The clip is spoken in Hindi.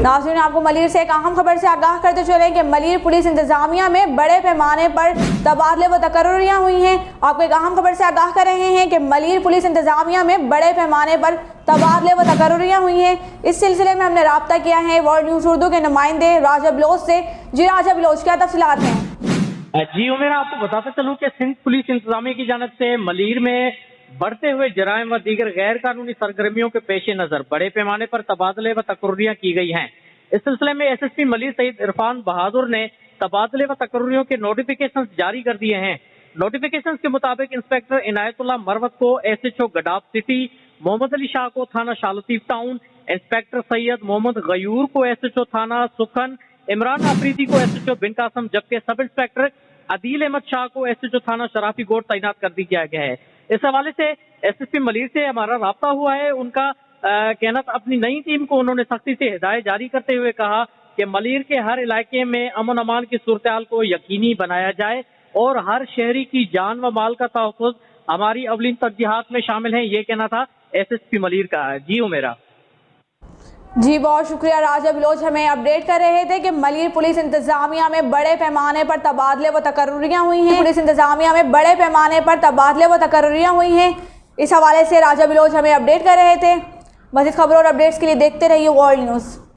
नाज़रीन, आपको मलिर से एक अहम खबर से आगाह करते चले कि मलिर पुलिस इंतजामिया में बड़े पैमाने पर तबादले व तकर्रुरियाँ हुई हैं। आपको एक अहम खबर से आगाह कर रहे हैं कि मलिर पुलिस इंतजामिया में बड़े पैमाने पर तबादले व तकर्रुरियाँ हुई हैं। इस सिलसिले में हमने रब्ता किया है वर्ल्ड न्यूज़ उर्दू के नुमाइंदे राजा बलोच से। जी राजा बलोच, क्या तफसीलात हैं? जी उमेरा, आपको बताता चलूं कि सिंध पुलिस इंतजामिया की जानब से मलिर में बढ़ते हुए जराइम व दीगर गैर कानूनी सरगर्मियों के पेश नजर बड़े पैमाने पर तबादले व तकर्रुरियाँ की गई हैं। इस सिलसिले में SSP मलिर सईद इरफान बहादुर ने तबादले व तकर्रुरियों के नोटिफिकेशन जारी कर दिए हैं। नोटिफिकेशन के मुताबिक इंस्पेक्टर इनायतुल्लाह मरवत को SHO गडाफ सिटी, मोहम्मद अली शाह को थाना शालतीफ टाउन, इंस्पेक्टर सैयद मोहम्मद गयूर को SHO थाना सुखन, इमरान आफरीदी को SHO बिन कासम, जबकि सब इंस्पेक्टर अदील अहमद शाह को SHO थाना शराफी गोट तैनात कर दिया गया है। इस हवाले से SSP मलिर से हमारा राब्ता हुआ है। उनका कहना था, अपनी नई टीम को उन्होंने सख्ती से हिदायत जारी करते हुए कहा कि मलिर के हर इलाके में अमन अमान की सूरत हाल को यकीनी बनाया जाए और हर शहरी की जान व माल का तहफ़्फ़ुज़ हमारी अवलीन तरजीहात में शामिल है। ये कहना था SSP मलिर का। जी उमेरा। जी बहुत शुक्रिया राजा बलोच, हमें अपडेट कर रहे थे कि मलिर पुलिस इंतजामिया में बड़े पैमाने पर तबादले व तकर्रुरियाँ हुई हैं। पुलिस इंतजामिया में बड़े पैमाने पर तबादले व तकर्रुरियाँ हुई हैं। इस हवाले से राजा बलोच हमें अपडेट कर रहे थे। मज़ीद खबरों और अपडेट्स के लिए देखते रहिए वर्ल्ड न्यूज़।